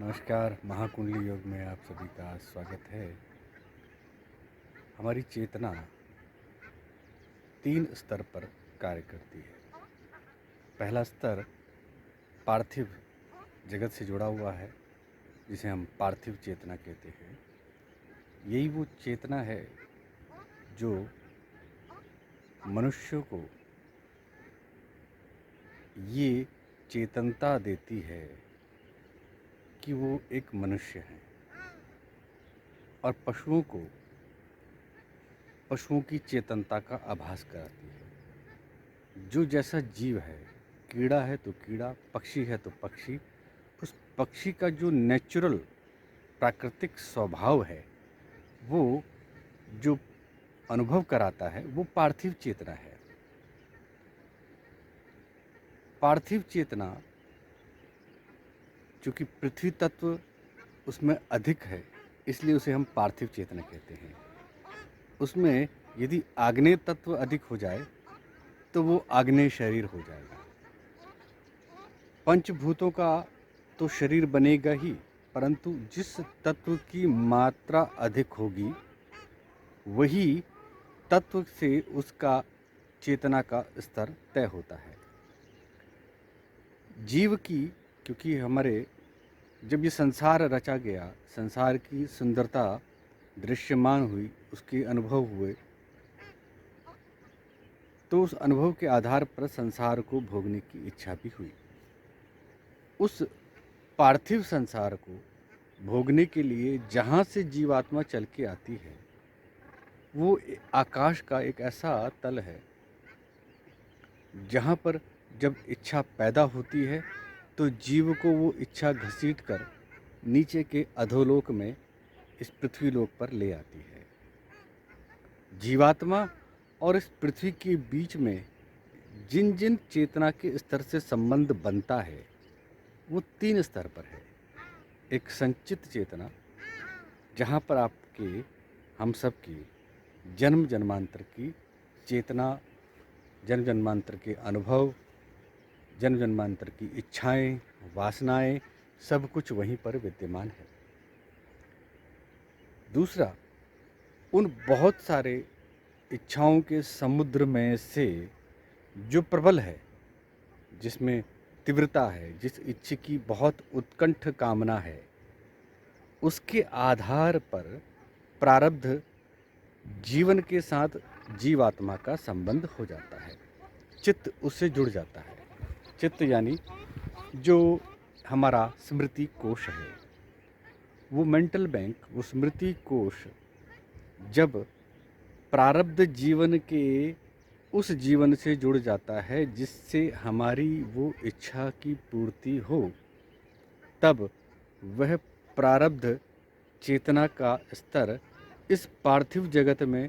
नमस्कार। महाकुंडली योग में आप सभी का स्वागत है। हमारी चेतना 3 स्तर पर कार्य करती है। पहला स्तर पार्थिव जगत से जुड़ा हुआ है, जिसे हम पार्थिव चेतना कहते हैं। यही वो चेतना है जो मनुष्य को ये चेतनता देती है कि वो एक मनुष्य है, और पशुओं की चेतनता का आभास कराती है। जो जैसा जीव है, कीड़ा है तो कीड़ा, पक्षी है तो पक्षी, उस पक्षी का जो नेचुरल प्राकृतिक स्वभाव है, वो जो अनुभव कराता है, वो पार्थिव चेतना है। पार्थिव चेतना चूँकि पृथ्वी तत्व उसमें अधिक है, इसलिए उसे हम पार्थिव चेतना कहते हैं। उसमें यदि आग्नेय तत्व अधिक हो जाए तो वो आग्नेय शरीर हो जाएगा। पंचभूतों का तो शरीर बनेगा ही, परंतु जिस तत्व की मात्रा अधिक होगी, वही तत्व से उसका चेतना का स्तर तय होता है। जीव की, क्योंकि हमारे जब ये संसार रचा गया, संसार की सुंदरता दृश्यमान हुई, उसके अनुभव हुए, तो उस अनुभव के आधार पर संसार को भोगने की इच्छा भी हुई। उस पार्थिव संसार को भोगने के लिए जहाँ से जीवात्मा चल के आती है, वो आकाश का एक ऐसा तल है जहाँ पर जब इच्छा पैदा होती है तो जीव को वो इच्छा घसीट कर नीचे के अधोलोक में, इस पृथ्वी लोक पर ले आती है। जीवात्मा और इस पृथ्वी के बीच में जिन जिन चेतना के स्तर से संबंध बनता है, वो 3 स्तर पर है। एक संचित चेतना, जहाँ पर आपके हम सब की जन्म जन्मांतर की चेतना, जन्म जन्मांतर के अनुभव, जन्म जन्मांतर की इच्छाएं, वासनाएं, सब कुछ वहीं पर विद्यमान है। दूसरा, उन बहुत सारे इच्छाओं के समुद्र में से जो प्रबल है, जिसमें तीव्रता है, जिस इच्छा की बहुत उत्कंठ कामना है, उसके आधार पर प्रारब्ध जीवन के साथ जीवात्मा का संबंध हो जाता है। चित्त उससे जुड़ जाता है। चित्त यानी जो हमारा स्मृति कोश है, वो मेंटल बैंक, वो स्मृति कोश जब प्रारब्ध जीवन के उस जीवन से जुड़ जाता है जिससे हमारी वो इच्छा की पूर्ति हो, तब वह प्रारब्ध चेतना का स्तर इस पार्थिव जगत में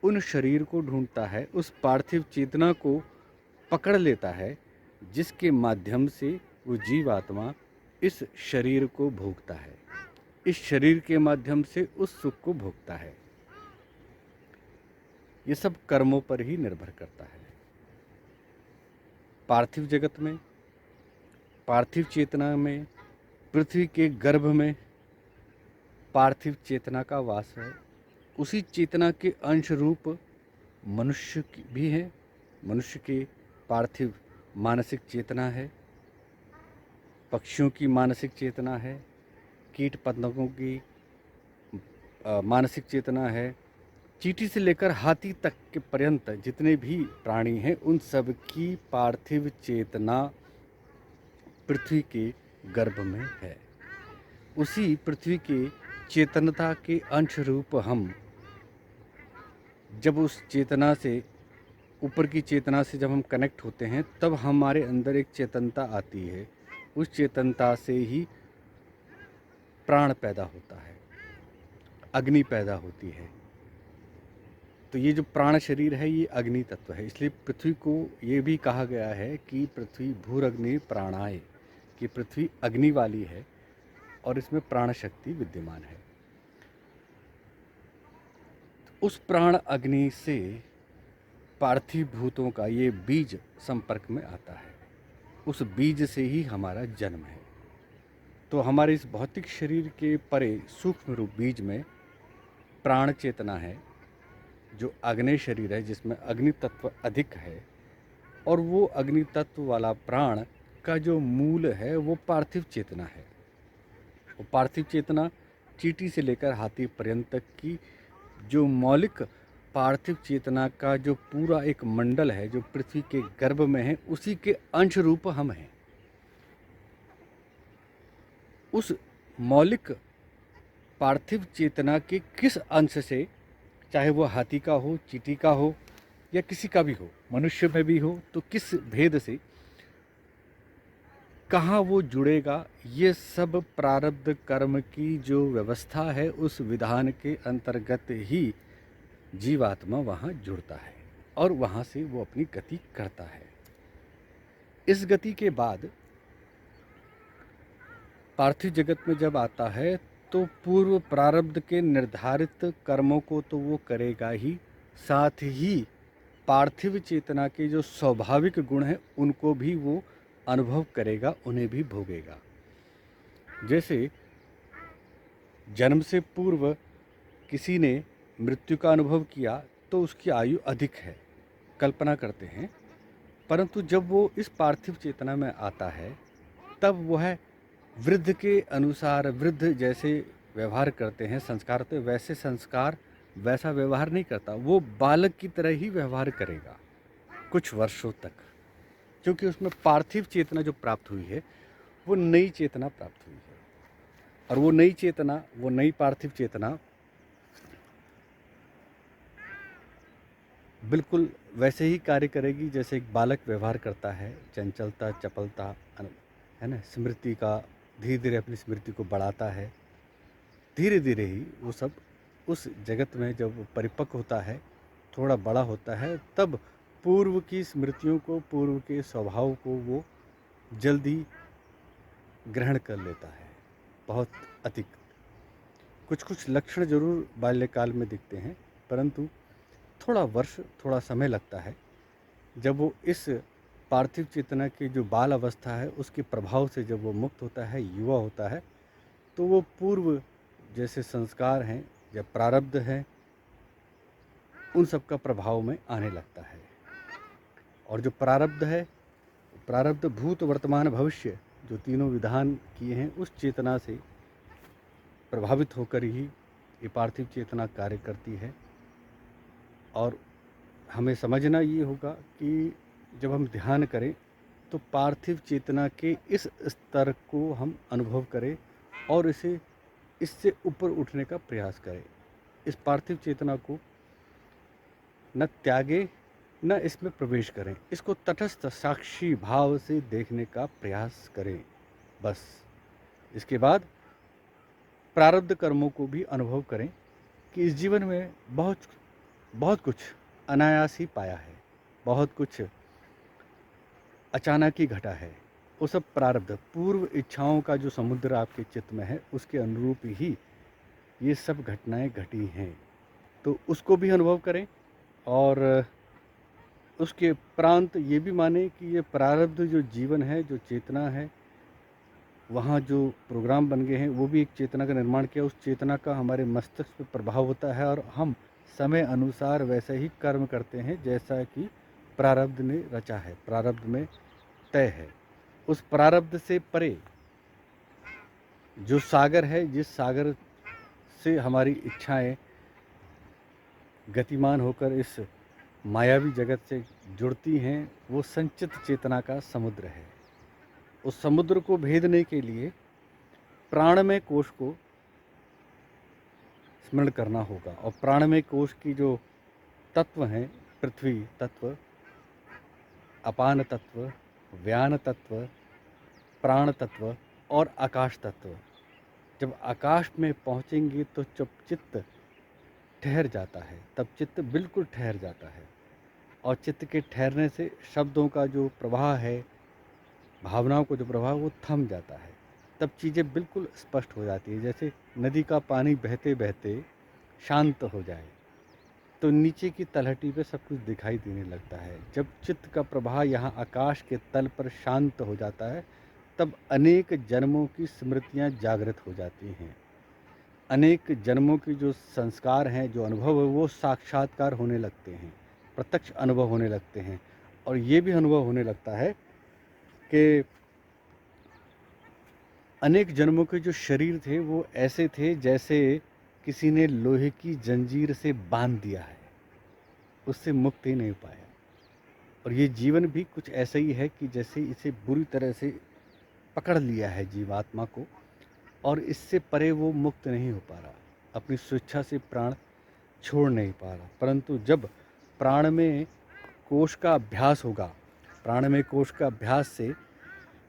उन शरीर को ढूंढता है, उस पार्थिव चेतना को पकड़ लेता है, जिसके माध्यम से वो जीवात्मा इस शरीर को भोगता है, इस शरीर के माध्यम से उस सुख को भोगता है। ये सब कर्मों पर ही निर्भर करता है। पार्थिव जगत में, पार्थिव चेतना में, पृथ्वी के गर्भ में पार्थिव चेतना का वास है। उसी चेतना के अंश रूप मनुष्य भी है। मनुष्य के पार्थिव मानसिक चेतना है, पक्षियों की मानसिक चेतना है, कीट पतंगों की मानसिक चेतना है, चींटी से लेकर हाथी तक के पर्यंत जितने भी प्राणी हैं, उन सब की पार्थिव चेतना पृथ्वी के गर्भ में है। उसी पृथ्वी के चेतनता के अंश रूप हम जब उस चेतना से, ऊपर की चेतना से जब हम कनेक्ट होते हैं, तब हमारे अंदर एक चेतनता आती है। उस चेतनता से ही प्राण पैदा होता है, अग्नि पैदा होती है। तो ये जो प्राण शरीर है, ये अग्नि तत्व है। इसलिए पृथ्वी को ये भी कहा गया है कि पृथ्वी भूरग्नि प्राणाय, कि पृथ्वी अग्नि वाली है और इसमें प्राण शक्ति विद्यमान है। तो उस प्राण अग्नि से पार्थिव भूतों का ये बीज संपर्क में आता है। उस बीज से ही हमारा जन्म है। तो हमारे इस भौतिक शरीर के परे सूक्ष्म रूप बीज में प्राण चेतना है, जो आग्नेय शरीर है जिसमें अग्नि तत्व अधिक है। और वो अग्नि तत्व वाला प्राण का जो मूल है वो पार्थिव चेतना है। वो पार्थिव चेतना चींटी से लेकर हाथी पर्यंत तक की जो मौलिक पार्थिव चेतना का जो पूरा एक मंडल है जो पृथ्वी के गर्भ में है, उसी के अंश रूप हम हैं। उस मौलिक पार्थिव चेतना के किस अंश से, चाहे वो हाथी का हो, चींटी का हो या किसी का भी हो, मनुष्य में भी हो, तो किस भेद से कहाँ वो जुड़ेगा, ये सब प्रारब्ध कर्म की जो व्यवस्था है उस विधान के अंतर्गत ही जीवात्मा वहाँ जुड़ता है और वहाँ से वो अपनी गति करता है। इस गति के बाद पार्थिव जगत में जब आता है तो पूर्व प्रारब्ध के निर्धारित कर्मों को तो वो करेगा ही, साथ ही पार्थिव चेतना के जो स्वाभाविक गुण हैं उनको भी वो अनुभव करेगा, उन्हें भी भोगेगा। जैसे जन्म से पूर्व किसी ने मृत्यु का अनुभव किया तो उसकी आयु अधिक है, कल्पना करते हैं, परंतु जब वो इस पार्थिव चेतना में आता है तब वह वृद्ध के अनुसार, वृद्ध जैसे व्यवहार करते हैं, संस्कार, तो वैसे संस्कार वैसा व्यवहार नहीं करता। वो बालक की तरह ही व्यवहार करेगा कुछ वर्षों तक, क्योंकि उसमें पार्थिव चेतना जो प्राप्त हुई है वो नई चेतना प्राप्त हुई है। और वो नई चेतना, वो नई पार्थिव चेतना बिल्कुल वैसे ही कार्य करेगी जैसे एक बालक व्यवहार करता है, चंचलता, चपलता, है ना, स्मृति का धीरे धीरे अपनी स्मृति को बढ़ाता है। धीरे धीरे ही वो सब उस जगत में जब परिपक्व होता है, थोड़ा बड़ा होता है, तब पूर्व की स्मृतियों को, पूर्व के स्वभाव को वो जल्दी ग्रहण कर लेता है, बहुत अधिक। कुछ कुछ लक्षण जरूर बाल्यकाल में दिखते हैं, परंतु थोड़ा वर्ष, थोड़ा समय लगता है। जब वो इस पार्थिव चेतना की जो बाल अवस्था है उसके प्रभाव से जब वो मुक्त होता है, युवा होता है, तो वो पूर्व जैसे संस्कार हैं या प्रारब्ध हैं, उन सब का प्रभाव में आने लगता है। और जो प्रारब्ध है, प्रारब्ध भूत, वर्तमान, भविष्य, जो तीनों विधान किए हैं, उस चेतना से प्रभावित होकर ही ये पार्थिव चेतना कार्य करती है। और हमें समझना ये होगा कि जब हम ध्यान करें तो पार्थिव चेतना के इस स्तर को हम अनुभव करें और इससे ऊपर उठने का प्रयास करें। इस पार्थिव चेतना को न त्यागे, न इसमें प्रवेश करें, इसको तटस्थ साक्षी भाव से देखने का प्रयास करें, बस। इसके बाद प्रारब्ध कर्मों को भी अनुभव करें कि इस जीवन में बहुत कुछ अनायास ही पाया है, बहुत कुछ अचानक ही घटा है। वो सब प्रारब्ध, पूर्व इच्छाओं का जो समुद्र आपके चित्त में है उसके अनुरूप ही ये सब घटनाएं घटी हैं। तो उसको भी अनुभव करें और उसके उपरांत ये भी माने कि ये प्रारब्ध जो जीवन है, जो चेतना है, वहाँ जो प्रोग्राम बन गए हैं वो भी एक चेतना का निर्माण किया, उस चेतना का हमारे मस्तिष्क पर प्रभाव होता है और हम समय अनुसार वैसे ही कर्म करते हैं जैसा कि प्रारब्ध ने रचा है, प्रारब्ध में तय है। उस प्रारब्ध से परे जो सागर है, जिस सागर से हमारी इच्छाएं गतिमान होकर इस मायावी जगत से जुड़ती हैं, वो संचित चेतना का समुद्र है। उस समुद्र को भेदने के लिए प्राणमय कोश को स्मरण करना होगा। और प्राणमय कोश की जो तत्व हैं, पृथ्वी तत्व, अपान तत्व, व्यान तत्व, प्राण तत्व और आकाश तत्व, जब आकाश में पहुँचेंगे तो जब चित्त ठहर जाता है, तब चित्त बिल्कुल ठहर जाता है। और चित्त के ठहरने से शब्दों का जो प्रवाह है, भावनाओं को जो प्रवाह, वो थम जाता है। तब चीज़ें बिल्कुल स्पष्ट हो जाती है। जैसे नदी का पानी बहते बहते शांत हो जाए तो नीचे की तलहटी पे सब कुछ दिखाई देने लगता है। जब चित्त का प्रवाह यहाँ आकाश के तल पर शांत हो जाता है तब अनेक जन्मों की स्मृतियाँ जागृत हो जाती हैं। अनेक जन्मों के जो संस्कार हैं, जो अनुभव है, वो साक्षात्कार होने लगते हैं, प्रत्यक्ष अनुभव होने लगते हैं। और ये भी अनुभव होने लगता है कि अनेक जन्मों के जो शरीर थे वो ऐसे थे जैसे किसी ने लोहे की जंजीर से बांध दिया है, उससे मुक्त ही नहीं पाया। और ये जीवन भी कुछ ऐसा ही है कि जैसे इसे बुरी तरह से पकड़ लिया है जीवात्मा को, और इससे परे वो मुक्त नहीं हो पा रहा, अपनी स्वेच्छा से प्राण छोड़ नहीं पा रहा। परंतु जब प्राण में कोश का अभ्यास होगा, प्राण में कोश का अभ्यास से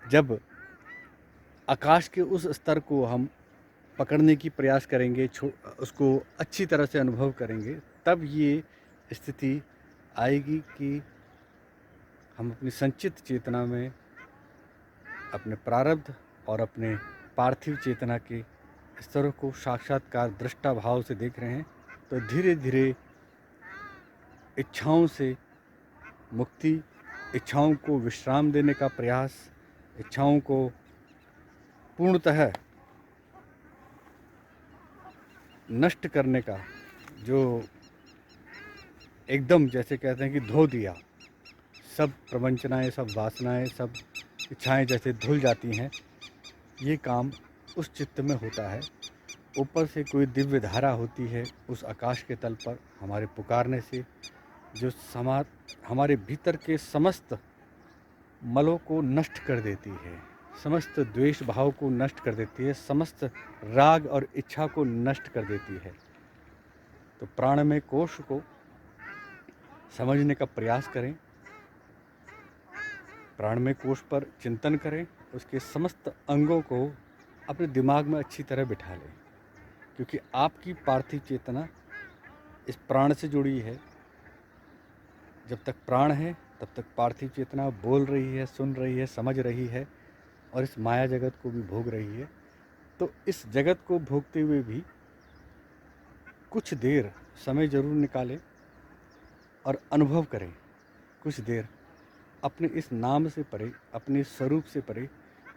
जब आकाश के उस स्तर को हम पकड़ने की प्रयास करेंगे, उसको अच्छी तरह से अनुभव करेंगे, तब ये स्थिति आएगी कि हम अपनी संचित चेतना में अपने प्रारब्ध और अपने पार्थिव चेतना के स्तरों को साक्षात्कार दृष्टा भाव से देख रहे हैं। तो धीरे धीरे इच्छाओं से मुक्ति, इच्छाओं को विश्राम देने का प्रयास, इच्छाओं को पूर्णतः नष्ट करने का, जो एकदम जैसे कहते हैं कि धो दिया, सब प्रवंचनाएं, सब वासनाएं, सब इच्छाएं जैसे धुल जाती हैं, ये काम उस चित्त में होता है। ऊपर से कोई दिव्य धारा होती है उस आकाश के तल पर हमारे पुकारने से, जो हमारे भीतर के समस्त मलों को नष्ट कर देती है, समस्त द्वेष भाव को नष्ट कर देती है, समस्त राग और इच्छा को नष्ट कर देती है। तो प्राण में कोश को समझने का प्रयास करें, प्राण में कोश पर चिंतन करें, उसके समस्त अंगों को अपने दिमाग में अच्छी तरह बिठा लें, क्योंकि आपकी पार्थिव चेतना इस प्राण से जुड़ी है। जब तक प्राण है तब तक पार्थिव चेतना बोल रही है, सुन रही है, समझ रही है, और इस माया जगत को भी भोग रही है। तो इस जगत को भोगते हुए भी कुछ देर समय ज़रूर निकालें और अनुभव करें, कुछ देर अपने इस नाम से परे, अपने स्वरूप से परे,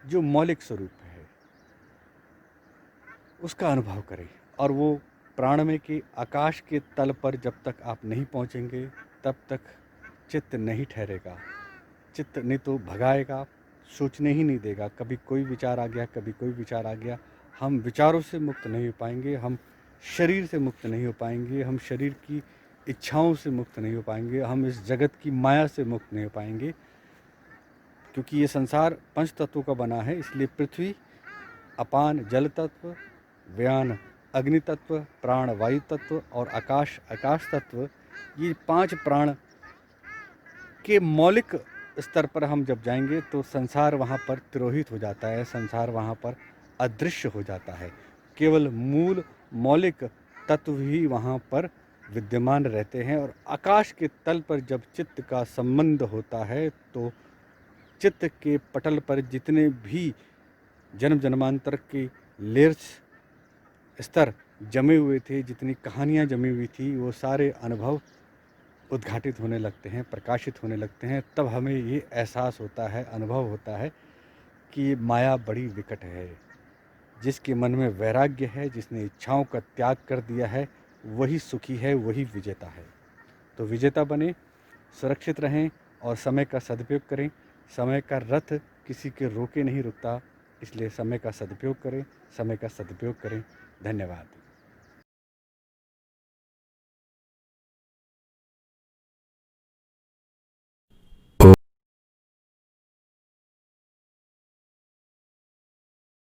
जो मौलिक स्वरूप है, उसका अनुभव करें। और वो प्राण में के आकाश के तल पर जब तक आप नहीं पहुंचेंगे, तब तक चित्त नहीं ठहरेगा। चित्त नहीं तो भगाएगा, सोचने ही नहीं देगा। कभी कोई विचार आ गया, कभी कोई विचार आ गया। हम विचारों से मुक्त नहीं हो पाएंगे, हम शरीर से मुक्त नहीं हो पाएंगे, हम शरीर की इच्छाओं से मुक्त नहीं हो पाएंगे, हम इस जगत की माया से मुक्त नहीं हो पाएंगे। क्योंकि ये संसार पंच तत्वों का बना है, इसलिए पृथ्वी, अपान जल तत्व, व्यान अग्नि तत्व, प्राण वायु तत्व और आकाश आकाश तत्व, ये 5 प्राण के मौलिक स्तर पर हम जब जाएंगे तो संसार वहाँ पर तिरोहित हो जाता है, संसार वहाँ पर अदृश्य हो जाता है। केवल मूल मौलिक तत्व ही वहाँ पर विद्यमान रहते हैं। और आकाश के तल पर जब चित्त का संबंध होता है तो चित्त के पटल पर जितने भी जन्म जन्मांतर के लेयर्स स्तर जमे हुए थे, जितनी कहानियाँ जमी हुई थी, वो सारे अनुभव उद्घाटित होने लगते हैं, प्रकाशित होने लगते हैं। तब हमें ये एहसास होता है, अनुभव होता है कि माया बड़ी विकट है। जिसके मन में वैराग्य है, जिसने इच्छाओं का त्याग कर दिया है, वही सुखी है, वही विजेता है। तो विजेता बने, सुरक्षित रहें और समय का सदुपयोग करें। समय का रथ किसी के रोके नहीं रुकता, इसलिए समय का सदुपयोग करें, समय का सदुपयोग करें। धन्यवाद।